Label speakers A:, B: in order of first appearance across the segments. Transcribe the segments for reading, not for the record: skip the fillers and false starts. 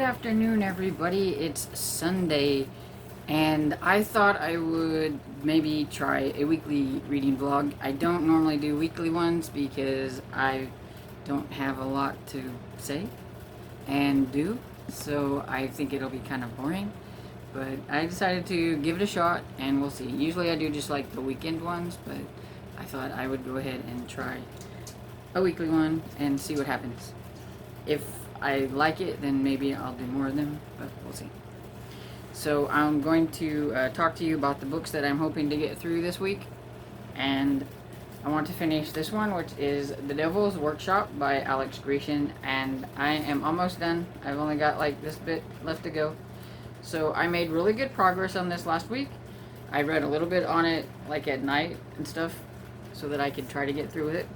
A: afternoon, everybody. It's Sunday, and I thought I would maybe try a weekly reading vlog. I don't normally do weekly ones because I don't have a lot to say and do, so I think it'll be kind of boring. But I decided to give it a shot, and we'll see. Usually I do just like the weekend ones, but I thought I would go ahead and try a weekly one and see what happens. If I like it, then maybe I'll do more of them, but we'll see. So I'm going to talk to you about the books that I'm hoping to get through this week, and I want to finish this one, which is The Devil's Workshop by Alex Grecian, and I am almost done. I've only got like this bit left to go. So I made really good progress on this last week. I read a little bit on it like at night and stuff so that I could try to get through with it.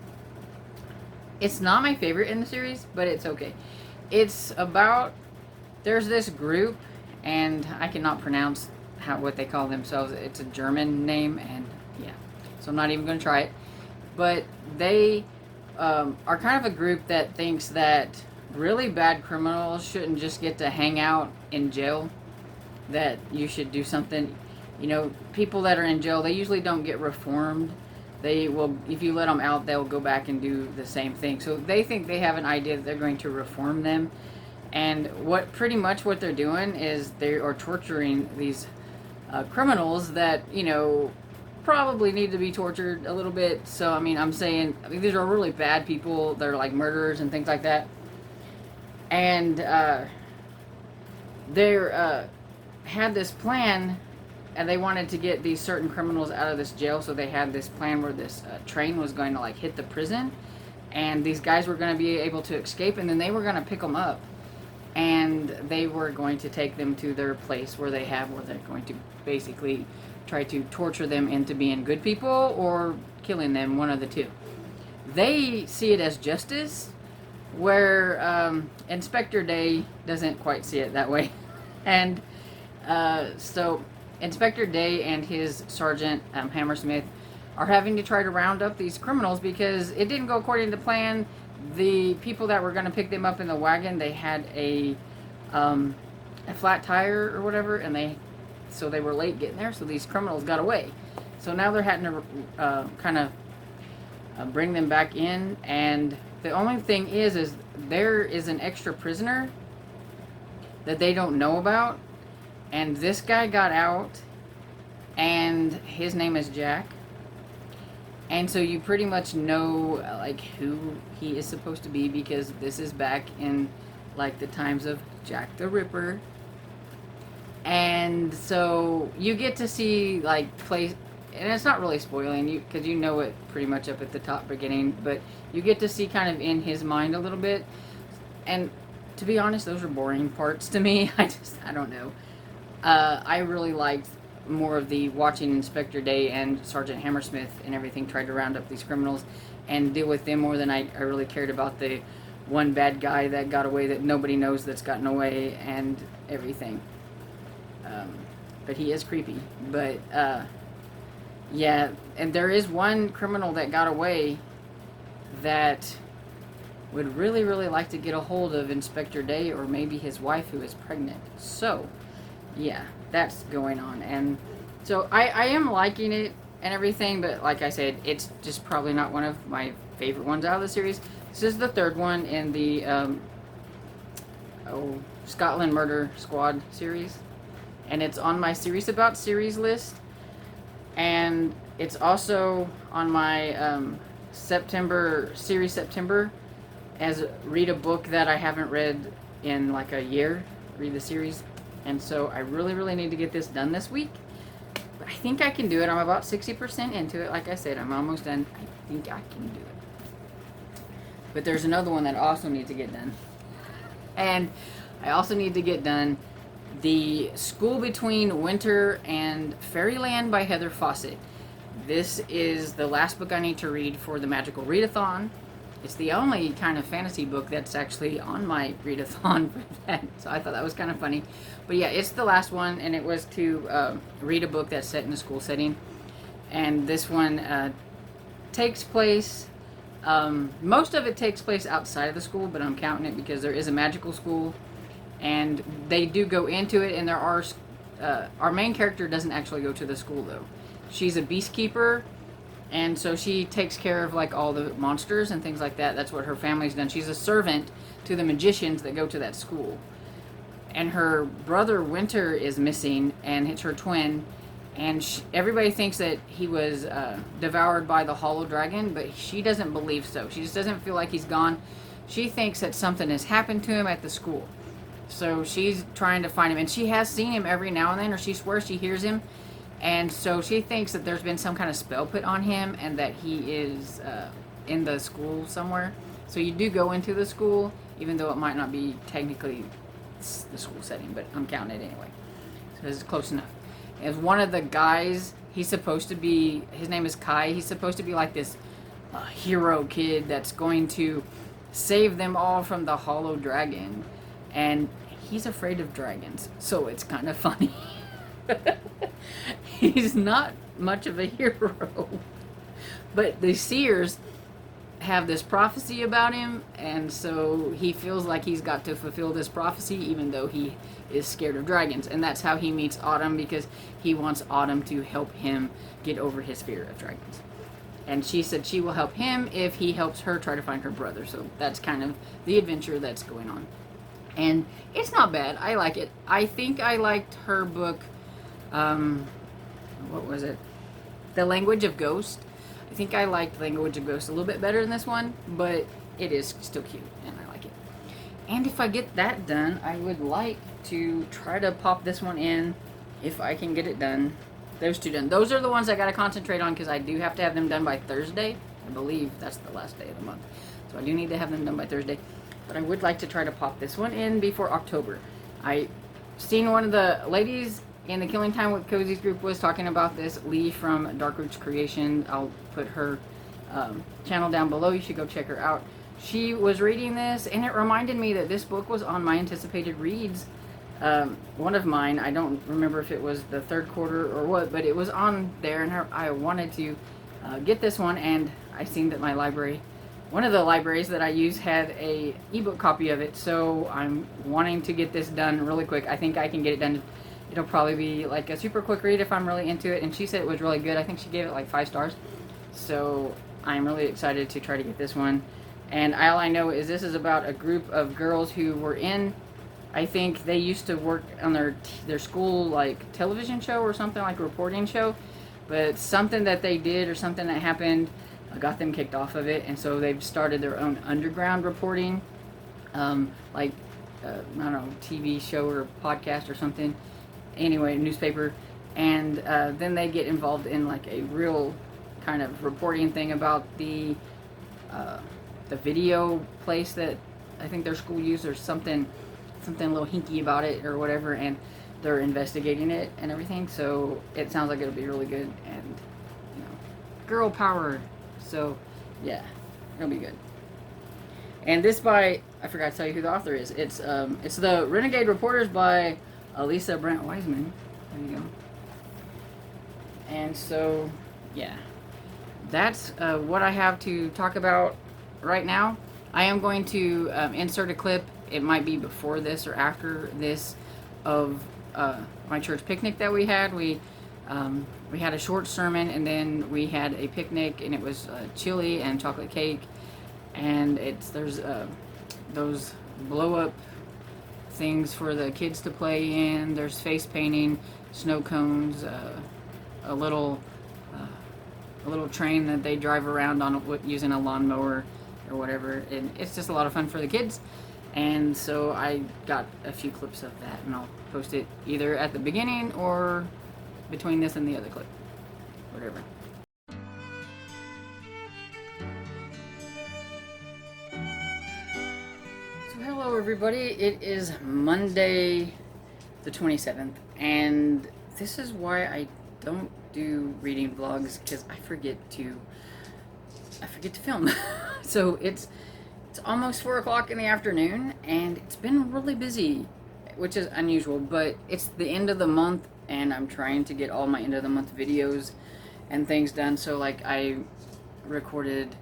A: It's not my favorite in the series, but it's okay. It's about, there's this group, and I cannot pronounce what they call themselves. It's a German name, and yeah, so I'm not even going to try it. But they are kind of a group that thinks that really bad criminals shouldn't just get to hang out in jail, that you should do something. You know, people that are in jail, they usually don't get reformed. They will, if you let them out, they'll go back and do the same thing. So they think they have an idea that they're going to reform them. And pretty much what they're doing is they are torturing these criminals that, you know, probably need to be tortured a little bit. So, I mean, these are really bad people. They're like murderers and things like that. And they had this plan, and they wanted to get these certain criminals out of this jail, so they had this plan where this train was going to like hit the prison, and these guys were going to be able to escape, and then they were going to pick them up, and they were going to take them to their place where they're going to basically try to torture them into being good people or killing them, one of the two. They see it as justice, where Inspector Day doesn't quite see it that way. And so Inspector Day and his Sergeant Hammersmith are having to try to round up these criminals because it didn't go according to plan. The people that were going to pick them up in the wagon, they had a flat tire or whatever, and so they were late getting there, so these criminals got away. So now they're having to kind of bring them back in, and the only thing is there is an extra prisoner that they don't know about. And this guy got out, and his name is Jack. And so you pretty much know like who he is supposed to be, because this is back in like the times of Jack the Ripper. And so you get to see like and it's not really spoiling you because you know it pretty much up at the top beginning, but you get to see kind of in his mind a little bit. And to be honest, those are boring parts to me. I don't know. I really liked more of the watching Inspector Day and Sergeant Hammersmith and everything tried to round up these criminals and deal with them more than I really cared about the one bad guy that got away that nobody knows that's gotten away and everything. But he is creepy. But, yeah, and there is one criminal that got away that would really, really like to get a hold of Inspector Day, or maybe his wife who is pregnant. So yeah, that's going on. And so I am liking it and everything, but like I said, it's just probably not one of my favorite ones out of the series. This is the third one in the Scotland Murder Squad series, and it's on my series about series list, and it's also on my September as read a book that I haven't read in like a year, read the series. And so I really, really need to get this done this week. But I think I can do it. I'm about 60% into it. Like I said, I'm almost done. I think I can do it. But there's another one that I also need to get done. And I also need to get done The School Between Winter and Fairyland by Heather Fawcett. This is the last book I need to read for the Magical Readathon. It's the only kind of fantasy book that's actually on my readathon for that, so I thought that was kind of funny. But yeah, it's the last one, and it was to read a book that's set in a school setting. And this one takes place, most of it takes place outside of the school, but I'm counting it because there is a magical school, and they do go into it, and there are our main character doesn't actually go to the school though. She's a beastkeeper, and so she takes care of like all the monsters and things like that. That's what her family's done. She's a servant to the magicians that go to that school. And her brother Winter is missing, and it's her twin. And everybody thinks that he was devoured by the hollow dragon, but she doesn't believe so. She just doesn't feel like he's gone. She thinks that something has happened to him at the school. So she's trying to find him, and she has seen him every now and then, or she swears she hears him. And so she thinks that there's been some kind of spell put on him, and that he is in the school somewhere. So you do go into the school, even though it might not be technically the school setting, but I'm counting it anyway. So it's close enough. As one of the guys, he's supposed to be, his name is Kai, he's supposed to be like this hero kid that's going to save them all from the hollow dragon. And he's afraid of dragons, so it's kind of funny. He's not much of a hero. But the seers have this prophecy about him, and so he feels like he's got to fulfill this prophecy even though he is scared of dragons. And that's how he meets Autumn, because he wants Autumn to help him get over his fear of dragons. And she said she will help him if he helps her try to find her brother. So that's kind of the adventure that's going on. And it's not bad. I like it. I think I liked her book, what was it? The Language of Ghost. I think I liked Language of Ghost a little bit better than this one, but it is still cute, and I like it. And if I get that done, I would like to try to pop this one in, if I can get it done. Those two done. Those are the ones I got to concentrate on, because I do have to have them done by Thursday. I believe that's the last day of the month. So I do need to have them done by Thursday. But I would like to try to pop this one in before October. I seen one of the ladies in the Killing Time with Cozy's group was talking about this. Lee from Dark Roots Creation. I'll put her channel down below. You should go check her out. She was reading this, and it reminded me that this book was on my anticipated reads. One of mine. I don't remember if it was the third quarter or what, but it was on there, and I wanted to get this one, and I seen that my library, one of the libraries that I use, had a ebook copy of it, so I'm wanting to get this done really quick. I think I can get it done. It'll probably be like a super quick read if I'm really into it, and she said it was really good. I think she gave it like 5 stars. So I'm really excited to try to get this one. And all I know is this is about a group of girls who were in, I think they used to work on their school like television show or something, like a reporting show, but something that they did or something that happened got them kicked off of it, and so they've started their own underground reporting, like I don't know, TV show or podcast or something. Anyway, newspaper, and then they get involved in like a real kind of reporting thing about the video place that I think their school used, or something a little hinky about it or whatever, and they're investigating it and everything. So it sounds like it'll be really good, and you know, girl power. So yeah, it'll be good. And this by, I forgot to tell you who the author is. It's the Renegade Reporters by Elisa Brent Wiseman. There you go. And so yeah, that's what I have to talk about right now. I am going to insert a clip. It might be before this or after this of my church picnic that we had. We had a short sermon, and then we had a picnic, and it was chili and chocolate cake, and there's those blow up things for the kids to play in. There's face painting, snow cones, a little train that they drive around on using a lawnmower or whatever, and it's just a lot of fun for the kids. And so I got a few clips of that, and I'll post it either at the beginning or between this and the other clip, whatever. So hello everybody, it is Monday the 27th, and this is why I don't do reading vlogs, because I forget to film. So it's almost 4 o'clock in the afternoon, and it's been really busy, which is unusual, but it's the end of the month, and I'm trying to get all my end of the month videos and things done. So like I recorded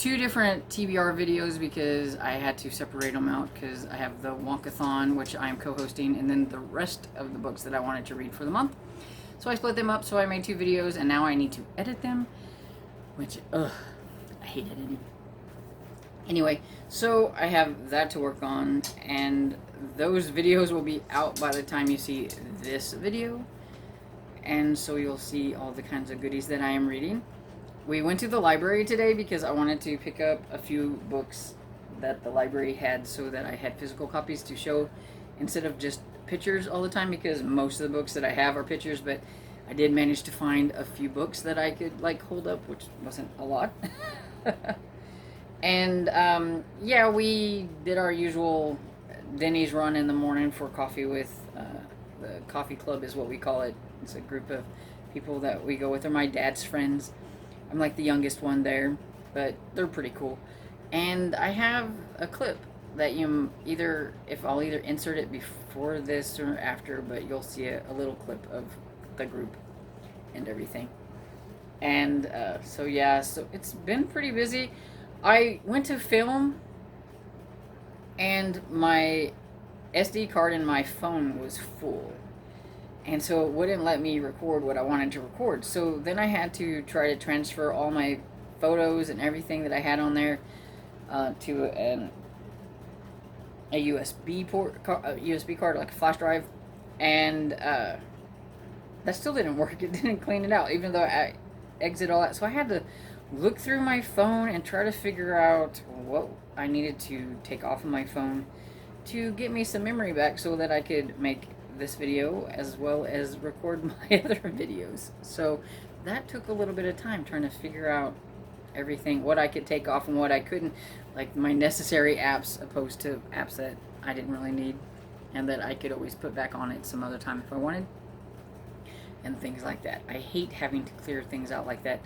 A: two different TBR videos because I had to separate them out because I have the Wonkathon, which I am co-hosting, and then the rest of the books that I wanted to read for the month. So I split them up, so I made two videos, and now I need to edit them, which, I hate editing. Anyway, so I have that to work on, and those videos will be out by the time you see this video, and so you'll see all the kinds of goodies that I am reading. We went to the library today because I wanted to pick up a few books that the library had so that I had physical copies to show instead of just pictures all the time, because most of the books that I have are pictures, but I did manage to find a few books that I could like hold up, which wasn't a lot. And yeah, we did our usual Denny's run in the morning for coffee with the coffee club is what we call it. It's a group of people that we go with. They're my dad's friends. I'm like the youngest one there, but they're pretty cool. And I have a clip that you I'll either insert it before this or after, but you'll see a little clip of the group and everything. And so yeah, so it's been pretty busy. I went to film, and my SD card in my phone was full, and so it wouldn't let me record what I wanted to record. So then I had to try to transfer all my photos and everything that I had on there to a USB USB card, like a flash drive, and that still didn't work. It didn't clean it out, even though I exit all that. So I had to look through my phone and try to figure out what I needed to take off of my phone to get me some memory back so that I could make this video as well as record my other videos. So that took a little bit of time trying to figure out everything, what I could take off and what I couldn't, like my necessary apps opposed to apps that I didn't really need and that I could always put back on it some other time if I wanted, and things like that. I hate having to clear things out like that.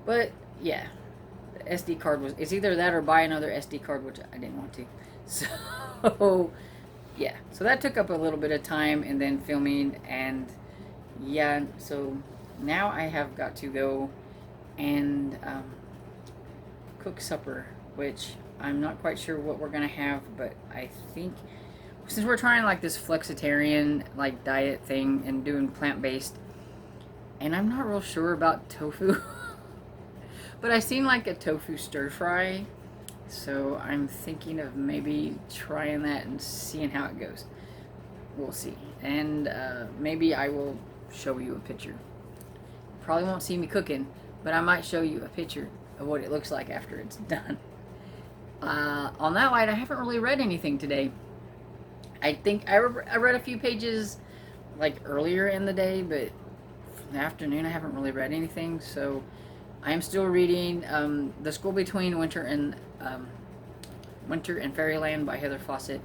A: But yeah, the SD card it's either that or buy another SD card, which I didn't want to. So yeah, so that took up a little bit of time, and then filming, and yeah, so now I have got to go and cook supper, which I'm not quite sure what we're gonna have, but I think since we're trying like this flexitarian like diet thing and doing plant-based, and I'm not real sure about tofu. But I seen like a tofu stir fry, so I'm thinking of maybe trying that and seeing how it goes. We'll see. And maybe I will show you a picture. Probably won't see me cooking, but I might show you a picture of what it looks like after it's done. On that light, I haven't really read anything today. I think I read a few pages like earlier in the day, but in the afternoon I haven't really read anything, so I am still reading The School Between Winter and Fairyland by Heather Fawcett,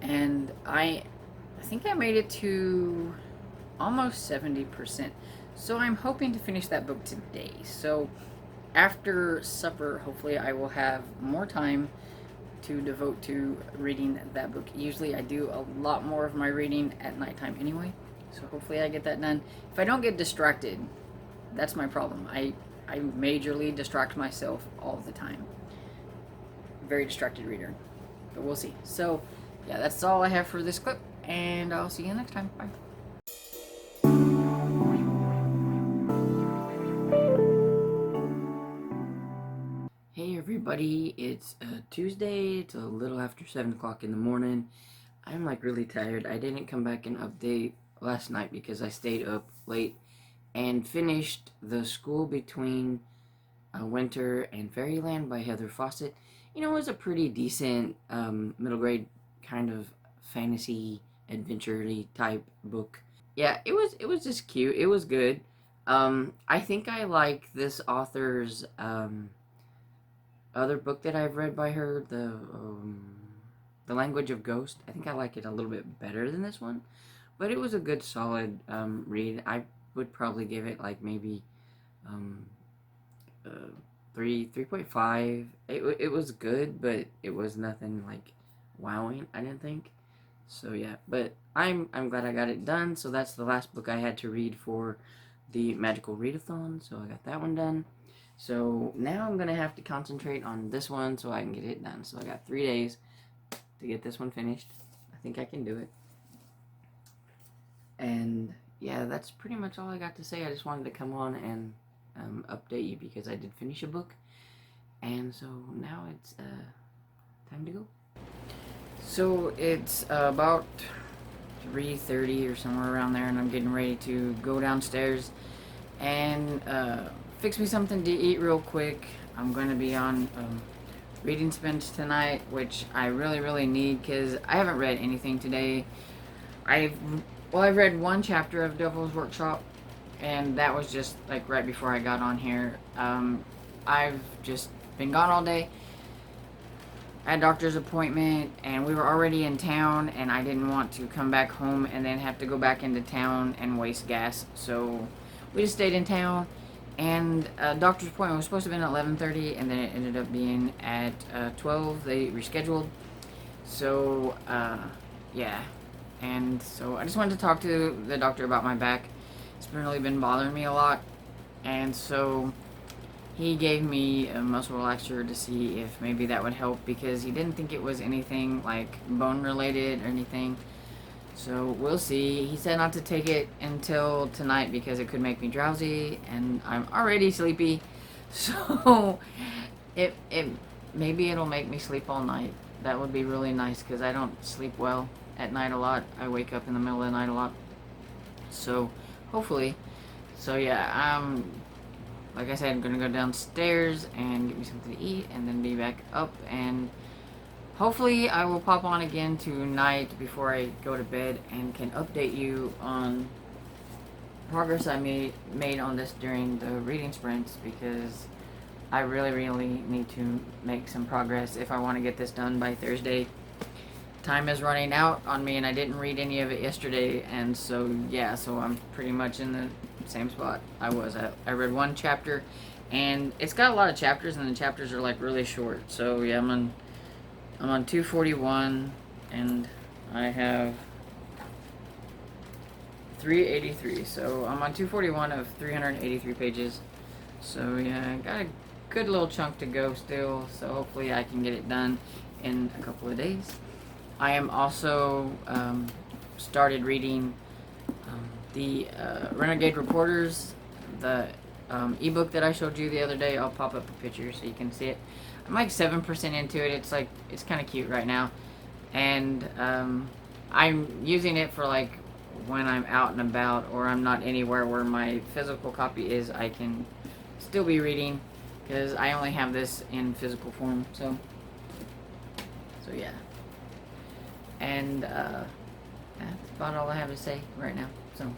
A: and I think I made it to almost 70%. So I'm hoping to finish that book today. So after supper, hopefully I will have more time to devote to reading that book. Usually I do a lot more of my reading at nighttime anyway, so hopefully I get that done. If I don't get distracted, that's my problem. I majorly distract myself all the time. Very distracted reader. But we'll see. So, yeah, that's all I have for this clip, and I'll see you next time. Bye. Hey everybody, it's Tuesday. It's a little after 7 o'clock in the morning. I'm like really tired. I didn't come back and update last night because I stayed up late and finished The School Between Winter and Fairyland by Heather Fawcett. You know, it was a pretty decent middle grade kind of fantasy adventure-y type book. Yeah, it was just cute. It was good. I think I like this author's other book that I've read by her, the Language of Ghost. I think I like it a little bit better than this one, but it was a good solid read. I would probably give it like maybe 3.5. It was good, but it was nothing like wowing, I didn't think. So yeah, but I'm glad I got it done. So that's the last book I had to read for the Magical Readathon, so I got that one done. So now I'm going to have to concentrate on this one so I can get it done. So I got 3 days to get this one finished. I think I can do it. And yeah, that's pretty much all I got to say. I just wanted to come on and update you because I did finish a book. And so now it's time to go. So it's about 3:30 or somewhere around there, and I'm getting ready to go downstairs and fix me something to eat real quick. I'm going to be on reading Suspense tonight, which I really need because I haven't read anything today. I've read one chapter of Devil's Workshop, and that was just like right before I got on here. I've just been gone all day. I had a doctor's appointment, and we were already in town, and I didn't want to come back home and then have to go back into town and waste gas. So we just stayed in town, and doctor's appointment was supposed to have been at 11:30, and then it ended up being at 12. They rescheduled. So yeah, and so I just wanted to talk to the doctor about my back. It's really been bothering me a lot, and so he gave me a muscle relaxer to see if maybe that would help because he didn't think it was anything like bone related or anything. So we'll see. He said not to take it until tonight because it could make me drowsy, and I'm already sleepy. So it maybe it'll make me sleep all night. That would be really nice because I don't sleep well at night a lot. I wake up in the middle of the night a lot. So hopefully. So yeah, like I said, I'm gonna go downstairs and get me something to eat and then be back up, and hopefully I will pop on again tonight before I go to bed and can update you on progress I made on this during the reading sprints because I really need to make some progress if I want to get this done by Thursday. Time is running out on me, and I didn't read any of it yesterday, and so yeah, so I'm pretty much in the same spot I was at. I read one chapter, and it's got a lot of chapters, and the chapters are like really short. So yeah, I'm on 241, and I have 383. So I'm on 241 of 383 pages. So yeah, I got a good little chunk to go still. So hopefully I can get it done in a couple of days. I am also started reading the Renegade Reporters, the ebook that I showed you the other day. I'll pop up a picture so you can see it. I'm like 7% into it. It's kind of cute right now, and I'm using it for like when I'm out and about or I'm not anywhere where my physical copy is. I can still be reading because I only have this in physical form. So yeah. And that's about all I have to say right now. So,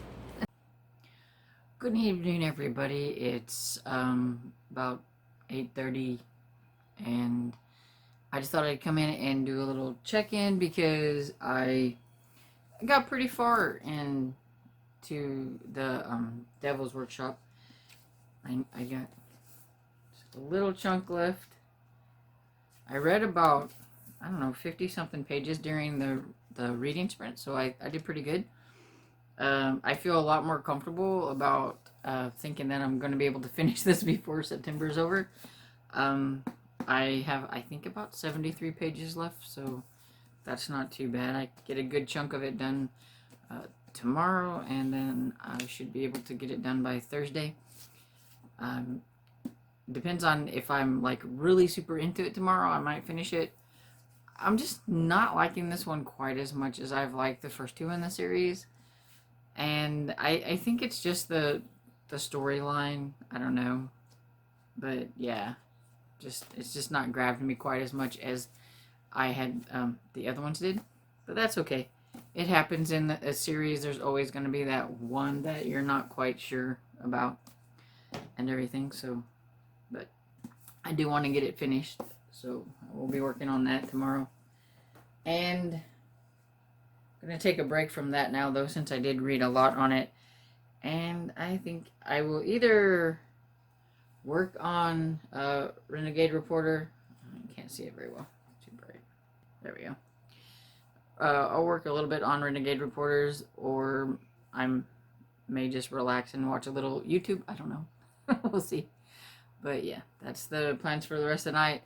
A: good evening, everybody. It's about 8:30, and I just thought I'd come in and do a little check-in because I got pretty far into the Devil's Workshop. I got just a little chunk left. I read about, I don't know, 50 something pages during the reading sprint, so I did pretty good. I feel a lot more comfortable about thinking that I'm going to be able to finish this before September is over. I have, I think, about 73 pages left, so that's not too bad. I get a good chunk of it done tomorrow, and then I should be able to get it done by Thursday. Depends on if I'm like really super into it tomorrow, I might finish it. I'm just not liking this one quite as much as I've liked the first two in the series. And I think it's just the storyline. I don't know. But yeah, it's just not grabbed me quite as much as I had the other ones did. But that's okay. It happens in a series. There's always going to be that one that you're not quite sure about and everything. So, but I do want to get it finished. So we'll be working on that tomorrow. And I'm going to take a break from that now, though, since I did read a lot on it. And I think I will either work on Renegade Reporter. I can't see it very well. Too bright. There we go. I'll work a little bit on Renegade Reporters, or I may just relax and watch a little YouTube. I don't know. We'll see. But yeah, that's the plans for the rest of the night.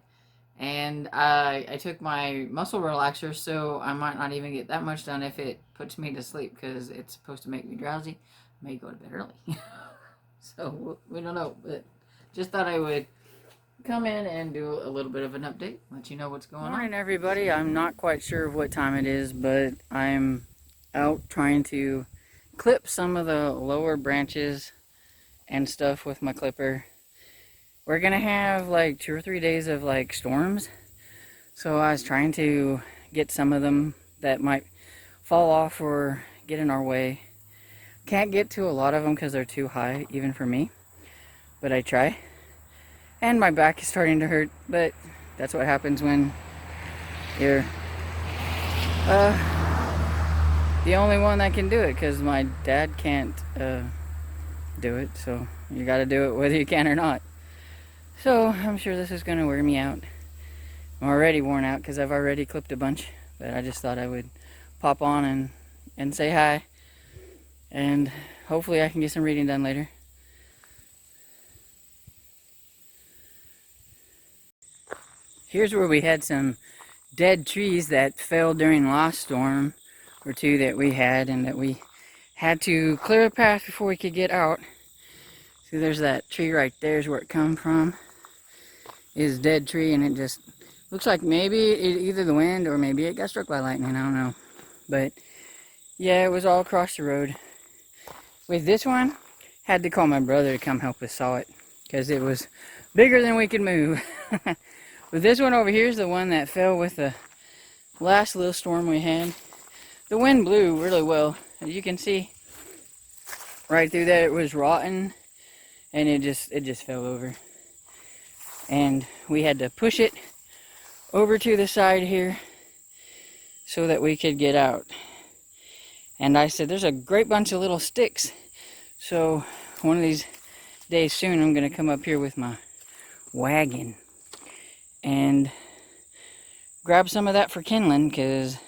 A: And I took my muscle relaxer, so I might not even get that much done if it puts me to sleep because it's supposed to make me drowsy. I may go to bed early. So we don't know, but just thought I would come in and do a little bit of an update, let you know what's going on. Morning, everybody. I'm not quite sure what time it is, but I'm out trying to clip some of the lower branches and stuff with my clipper. We're gonna have like 2 or 3 days of like storms, so I was trying to get some of them that might fall off or get in our way. Can't get to a lot of them because they're too high even for me, but I try. And my back is starting to hurt, but that's what happens when you're the only one that can do it, because my dad can't do it, so you got to do it whether you can or not. So I'm sure this is going to wear me out. I'm already worn out because I've already clipped a bunch, but I just thought I would pop on and say hi, and hopefully I can get some reading done later. Here's where we had some dead trees that fell during the last storm or two that we had, and that we had to clear a path before we could get out. See, there's that tree right there is where it come from. Is a dead tree, and it just looks like maybe either the wind or maybe it got struck by lightning. I don't know. But yeah, it was all across the road. With this one, had to call my brother to come help us saw it because it was bigger than we could move. But this one over here is the one that fell with the last little storm we had. The wind blew really well. As you can see, right through there it was rotten, and it just fell over. And we had to push it over to the side here so that we could get out. And I said, there's a great bunch of little sticks. So one of these days soon, I'm going to come up here with my wagon and grab some of that for kindling, because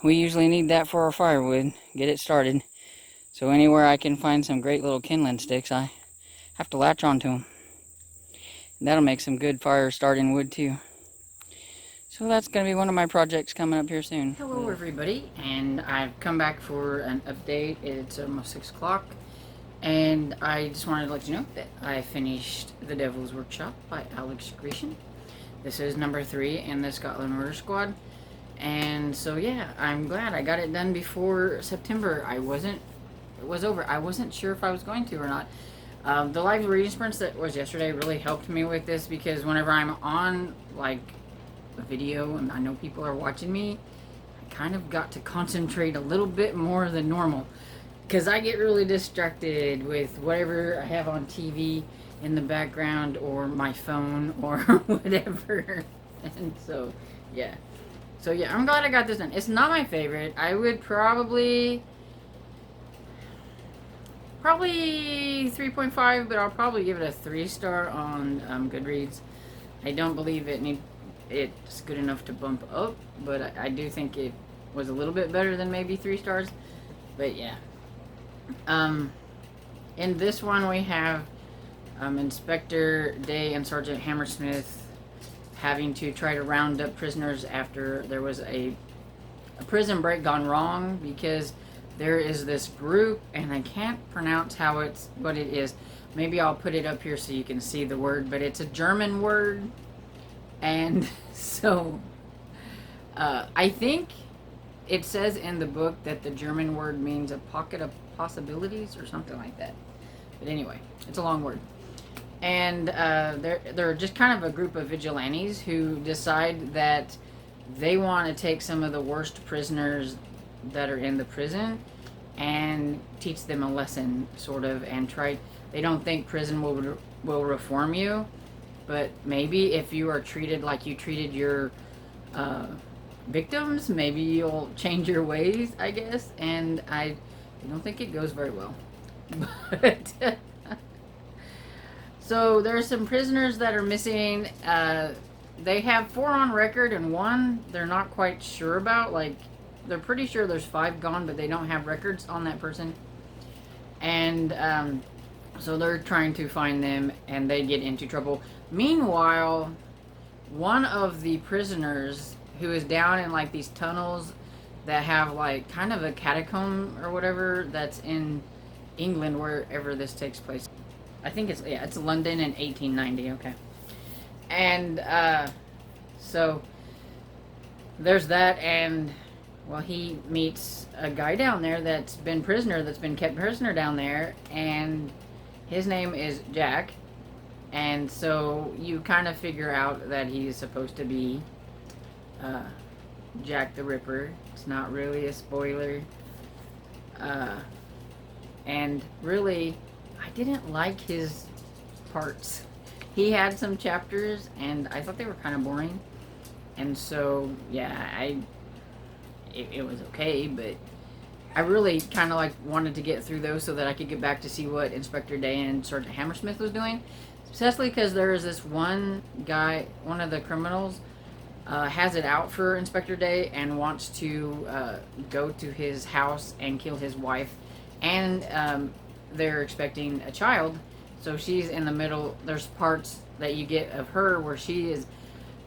A: we usually need that for our firewood, get it started. So anywhere I can find some great little kindling sticks, I have to latch onto them. And that'll make some good fire starting wood too. So that's going to be one of my projects coming up here soon. Hello everybody, and I've come back for an update. It's almost 6 o'clock, and I just wanted to let you know that I finished The Devil's Workshop by Alex Grecian. This is number 3 in the Scotland Murder Squad. And so yeah, I'm glad I got it done before September. It was over. I wasn't sure if I was going to or not. The live reading sprints that was yesterday really helped me with this, because whenever I'm on like a video and I know people are watching me, I kind of got to concentrate a little bit more than normal, because I get really distracted with whatever I have on TV in the background or my phone or whatever. And so yeah, I'm glad I got this done. It's not my favorite. I would probably 3.5, but I'll probably give it a 3-star on Goodreads. I don't believe it's good enough to bump up, but I do think it was a little bit better than maybe 3 stars. But yeah, in this one we have Inspector Day and Sergeant Hammersmith having to try to round up prisoners after there was a prison break gone wrong, because there is this group, and I can't pronounce what it is. Maybe I'll put it up here so you can see the word, but it's a German word. And so I think it says in the book that the German word means a pocket of possibilities or something like that. But anyway, it's a long word. And they're just kind of a group of vigilantes who decide that they want to take some of the worst prisoners that are in the prison and teach them a lesson, sort of, and they don't think prison will reform you, but maybe if you are treated like you treated your victims, maybe you'll change your ways, I guess. And I don't think it goes very well. But so there are some prisoners that are missing. They have 4 on record, and 1 they're not quite sure about. Like, they're pretty sure there's 5 gone, but they don't have records on that person. And So they're trying to find them, and they get into trouble. Meanwhile, one of the prisoners who is down in like these tunnels that have like kind of a catacomb or whatever that's in England, wherever this takes place. I think it's London in 1890. Okay, and so there's that, and well, he meets a guy down there that's been kept prisoner down there, and his name is Jack. And so you kind of figure out that he's supposed to be uh, Jack the Ripper. It's not really a spoiler. Uh, and really, I didn't like his parts. He had some chapters, and I thought they were kind of boring. And so, yeah, it was okay, but I really kind of like wanted to get through those so that I could get back to see what Inspector Day and Sergeant Hammersmith was doing. Especially because there is this one guy, one of the criminals, has it out for Inspector Day and wants to go to his house and kill his wife. And they're expecting a child. So she's in the middle. There's parts that you get of her where she is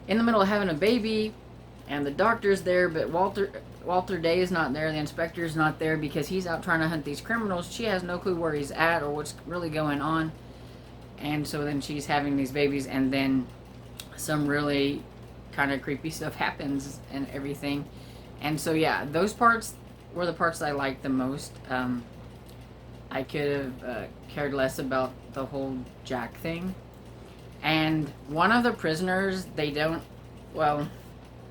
A: in the middle of having a baby, and the doctor's there, but Walter Day is not there. The inspector's not there because he's out trying to hunt these criminals. She has no clue where he's at or what's really going on. And so then she's having these babies, and then some really kind of creepy stuff happens and everything. And so, yeah, those parts were the parts I liked the most. I could have cared less about the whole Jack thing. And one of the prisoners, well,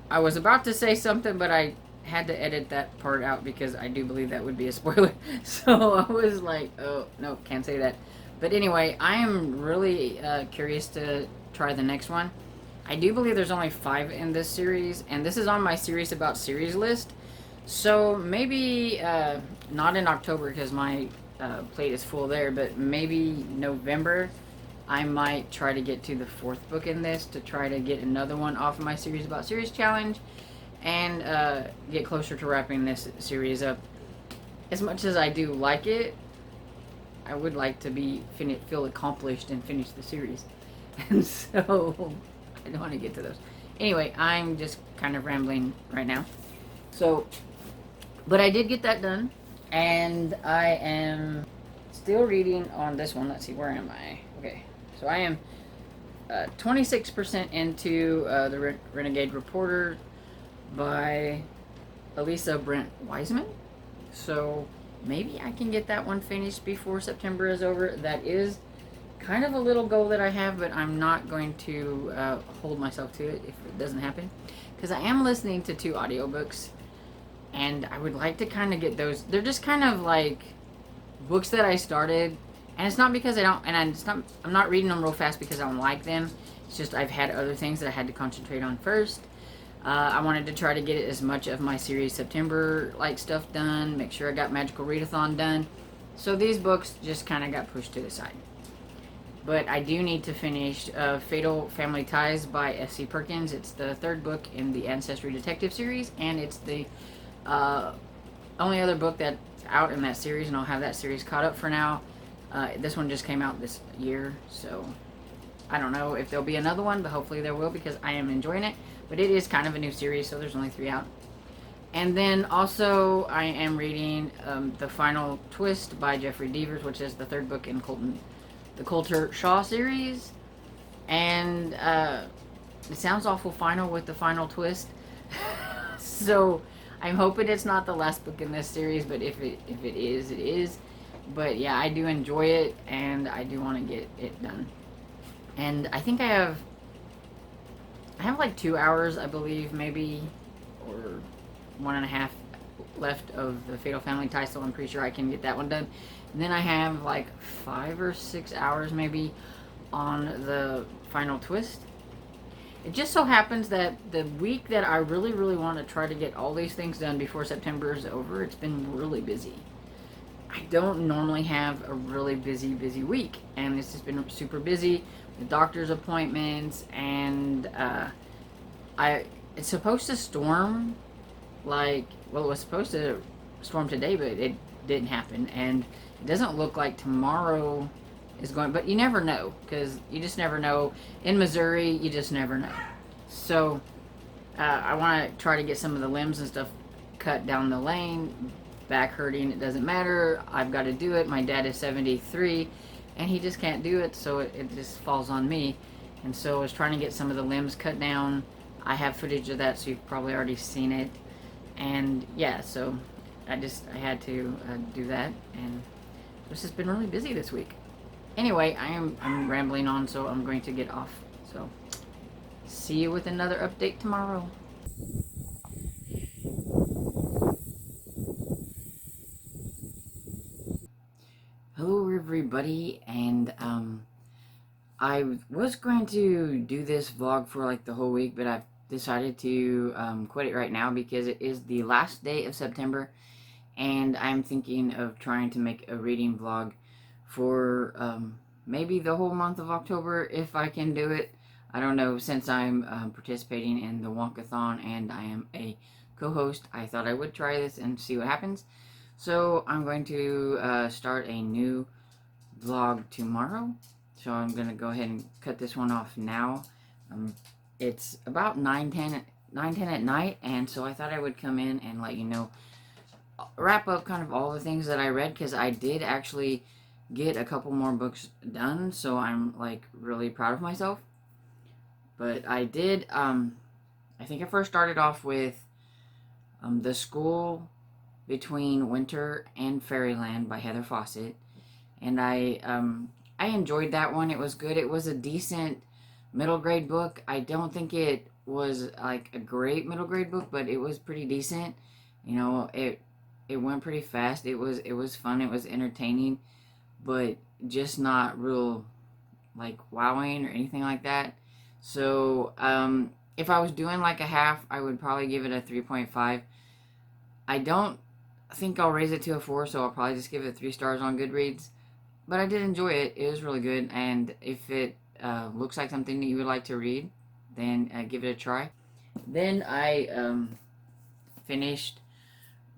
A: I was about to say something, but I had to edit that part out because I do believe that would be a spoiler. So I was like, oh, no, can't say that. But anyway, I am really curious to try the next one. I do believe there's only 5 in this series, and this is on my series about series list. So maybe not in October because my plate is full there, but maybe November I might try to get to the 4th book in this to try to get another one off of my series about series challenge and get closer to wrapping this series up. As much as I do like it, I would like to feel accomplished and finish the series. And so I don't want to get to those. Anyway, I'm just kind of rambling right now. So, but I did get that done, and I am still reading on this one. Let's see, where am I? Okay, so I am 26% into the Renegade Reporter by Elisa Brent Wiseman. So maybe I can get that one finished before September is over. That is kind of a little goal that I have, but I'm not going to hold myself to it if it doesn't happen. Because I am listening to 2 audiobooks, and I would like to kind of get those. They're just kind of like books that I started, and it's not because I don't, and I'm not reading them real fast because I don't like them. It's just I've had other things that I had to concentrate on first. I wanted to try to get as much of my series September like stuff done, make sure I got Magical Readathon done. So these books just kind of got pushed to the side. But I do need to finish Fatal Family Ties by S.C. Perkins. It's the 3rd book in the Ancestry Detective series, and it's the only other book that's out in that series, and I'll have that series caught up for now. This one just came out this year, so I don't know if there'll be another one, but hopefully there will because I am enjoying it. But it is kind of a new series, so there's only 3 out. And then also I am reading The Final Twist by Jeffrey Devers, which is the 3rd book in the Coulter Shaw series. And it sounds awful final with the final twist. So I'm hoping it's not the last book in this series, but if it is, it is. But yeah, I do enjoy it, and I do want to get it done. And I think I have like 2 hours, I believe, maybe, or 1.5 left of the Fatal Family Tie, so I'm pretty sure I can get that one done. And then I have like 5 or 6 hours maybe on the Final Twist. It just so happens that the week that I really, really want to try to get all these things done before September is over, it's been really busy. I don't normally have a really busy week, and it's just been super busy with doctor's appointments, and it's supposed to storm, it was supposed to storm today, but it didn't happen, and it doesn't look like tomorrow is going. But you never know, because you just never know. In Missouri, you just never know. So I want to try to get some of the limbs and stuff cut down the lane. Back hurting, it doesn't matter. I've got to do it. My dad is 73, and he just can't do it, so it just falls on me. And so I was trying to get some of the limbs cut down. I have footage of that, so you've probably already seen it. And yeah, so I had to do that, and it's just been really busy this week. Anyway, I'm rambling on, so I'm going to get off. So see you with another update tomorrow. Hello everybody, and I was going to do this vlog for like the whole week, but I've decided to quit it right now because it is the last day of September, and I'm thinking of trying to make a reading vlog for maybe the whole month of October if I can do it. I don't know, since I'm participating in the Wonkathon and I am a co-host, I thought I would try this and see what happens. So I'm going to start a new vlog tomorrow. So I'm going to go ahead and cut this one off now. It's about 9:10 at night, and so I thought I would come in and let you know, wrap up kind of all the things that I read, because I did actually get a couple more books done, so I'm like really proud of myself. But I did, I think I first started off with The School Between Winter and Fairyland by Heather Fawcett, and I enjoyed that one. It was good. It was a decent middle grade book. I don't think it was like a great middle grade book, but it was pretty decent. You know, it went pretty fast. It was fun. It was entertaining, but just not real like wowing or anything like that. So if I was doing like a half, I would probably give it a 3.5. I don't think I'll raise it to a 4, so I'll probably just give it 3 stars on Goodreads. But I did enjoy it. It was really good, and if it looks like something that you would like to read, then give it a try. Then I finished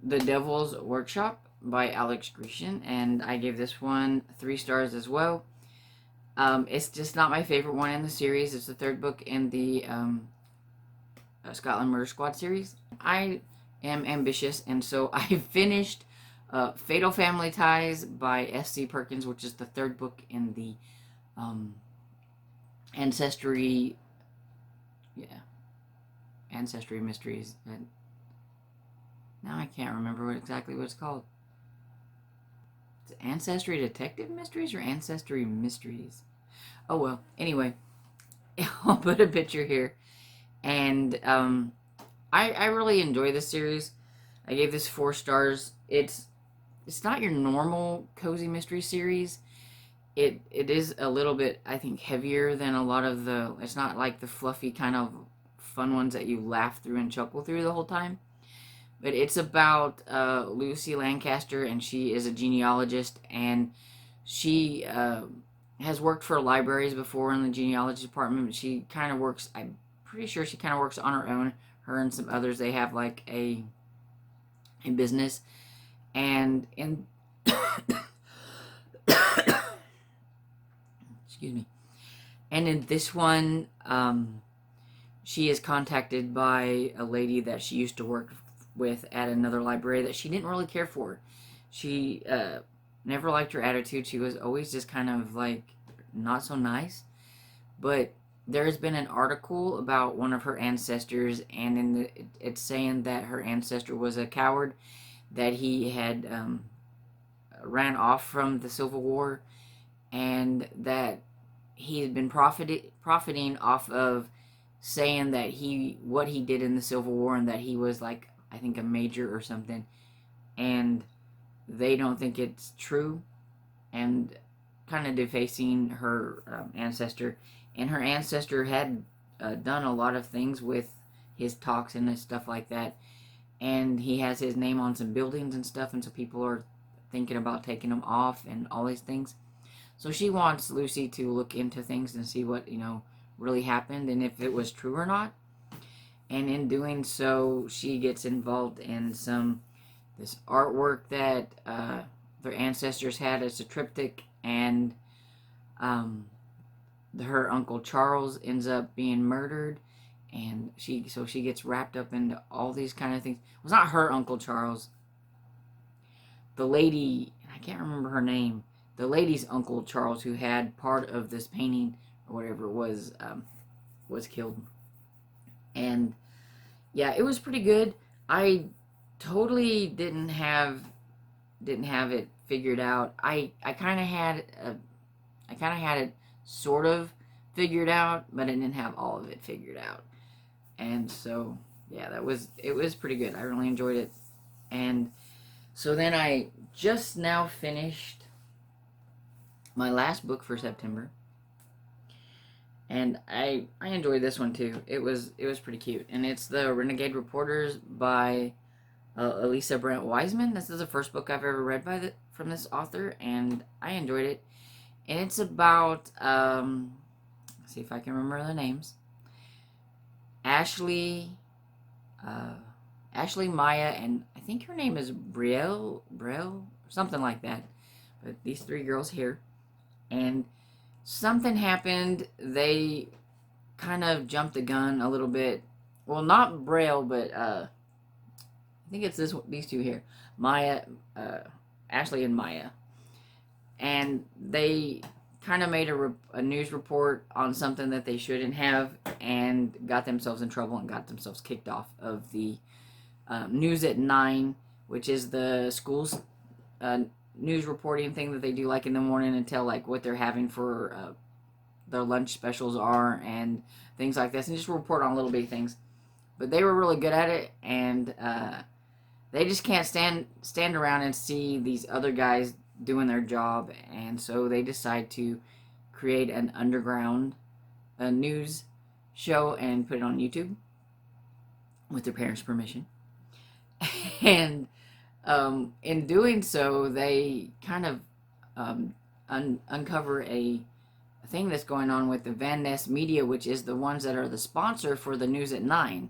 A: The Devil's Workshop by Alex Grecian, and I gave this one 3 stars as well. It's just not my favorite one in the series. It's the 3rd book in the Scotland Murder Squad series. I am ambitious, and so I finished Fatal Family Ties by S.C. Perkins, which is the 3rd book in the Ancestry Mysteries. And now I can't remember exactly what it's called. Is it Ancestry Detective Mysteries or Ancestry Mysteries? Oh well, anyway, I'll put a picture here. And I really enjoy this series. I gave this 4 stars. It's not your normal cozy mystery series. It is a little bit, I think, heavier than a lot of the. It's not like the fluffy kind of fun ones that you laugh through and chuckle through the whole time. But it's about Lucy Lancaster, and she is a genealogist, and she has worked for libraries before in the genealogy department. But she kind of works. I'm pretty sure she kind of works on her own. Her and some others, they have like a business, and in excuse me, and in this one, she is contacted by a lady that she used to work with at another library that she didn't really care for. She never liked her attitude. She was always just kind of like not so nice. But there's been an article about one of her ancestors, and it's saying that her ancestor was a coward, that he had ran off from the Civil War, and that he had been profiting off of saying that what he did in the Civil War, and that he was like, I think, a major or something, and they don't think it's true, and kind of defacing her ancestor. And her ancestor had done a lot of things with his talks and his stuff like that, and he has his name on some buildings and stuff, and so people are thinking about taking him off and all these things. So she wants Lucy to look into things and see what, really happened and if it was true or not. And in doing so, she gets involved in this artwork that their ancestors had as a triptych, and Her Uncle Charles ends up being murdered, and she gets wrapped up into all these kind of things. It was not her Uncle Charles. The lady, I can't remember her name. The lady's Uncle Charles, who had part of this painting or whatever, was killed. And yeah, it was pretty good. I totally didn't have it figured out. I kind of had it sort of figured out, but I didn't have all of it figured out. And so yeah, it was pretty good. I really enjoyed it. And so then I just now finished my last book for September, and I enjoyed this one too. It was pretty cute, and it's The Renegade Reporters by Elisa Brent Wiseman. This is the first book I've ever read from this author, and I enjoyed it. And it's about let's see if I can remember the names. Ashley, Maya, and I think her name is Brielle, something like that. But these three girls here, and something happened. They kind of jumped the gun a little bit. Well, not Braille, but I think it's these two here, Maya, Ashley and Maya, and they kind of made a news report on something that they shouldn't have, and got themselves in trouble and got themselves kicked off of the News at 9, which is the school's news reporting thing that they do like in the morning and tell like what they're having for their lunch specials are and things like this, and just report on little bitty things. But they were really good at it, and they just can't stand around and see these other guys doing their job, and so they decide to create an underground news show and put it on YouTube with their parents' permission. And in doing so, they kind of uncover a thing that's going on with the Van Ness Media, which is the ones that are the sponsor for the News at 9.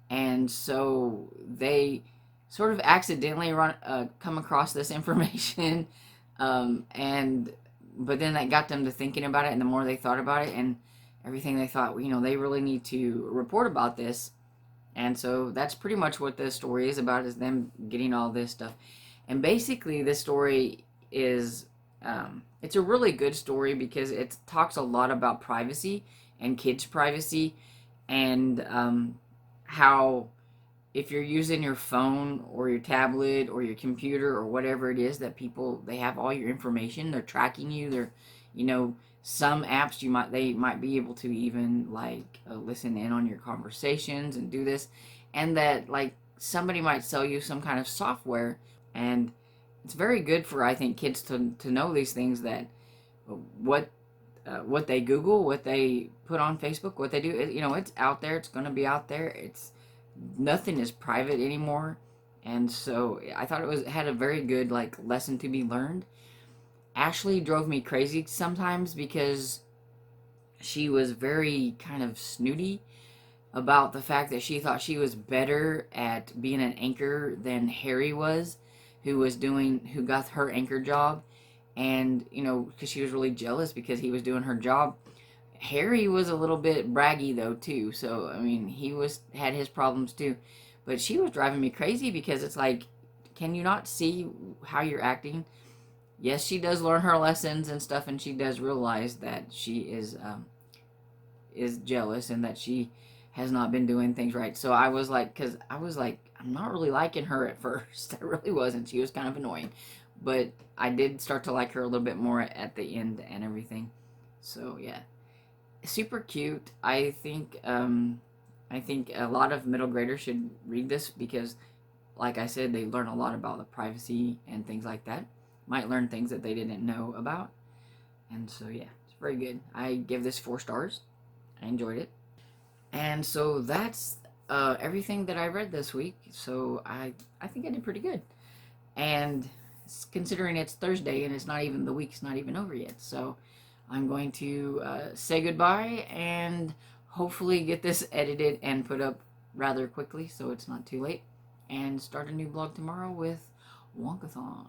A: And so they sort of accidentally come across this information, but then that got them to thinking about it, and the more they thought about it and everything, they thought, well, they really need to report about this. And so that's pretty much what the story is about, is them getting all this stuff. And basically this story is, it's a really good story because it talks a lot about privacy and kids' privacy, and how if you're using your phone or your tablet or your computer or whatever it is, that people, they have all your information, they're tracking you, they're, some apps they might be able to even like listen in on your conversations and do this, and that like somebody might sell you some kind of software, and it's very good for, I think, kids to know these things, that what they Google, what they put on Facebook, what they do, it's out there, it's going to be out there, nothing is private anymore. And so I thought it had a very good like lesson to be learned. Ashley drove me crazy sometimes because she was very kind of snooty about the fact that she thought she was better at being an anchor than Harry was, who got her anchor job. And, because she was really jealous because he was doing her job. Harry was a little bit braggy though too, so I mean he had his problems too, but she was driving me crazy because it's like, can you not see how you're acting? Yes, she does learn her lessons and stuff, and she does realize that she is jealous and that she has not been doing things right. So I was like, I'm not really liking her at first. I really wasn't. She was kind of annoying, but I did start to like her a little bit more at the end and everything. So yeah. Super cute. I think a lot of middle graders should read this because, like I said, they learn a lot about the privacy and things like that. Might learn things that they didn't know about. And so yeah, it's very good. I give this 4 stars. I enjoyed it. And so that's everything that I read this week. So I think I did pretty good. And considering it's Thursday and the week's not even over yet, so I'm going to say goodbye and hopefully get this edited and put up rather quickly so it's not too late, and start a new blog tomorrow with Wonkathon.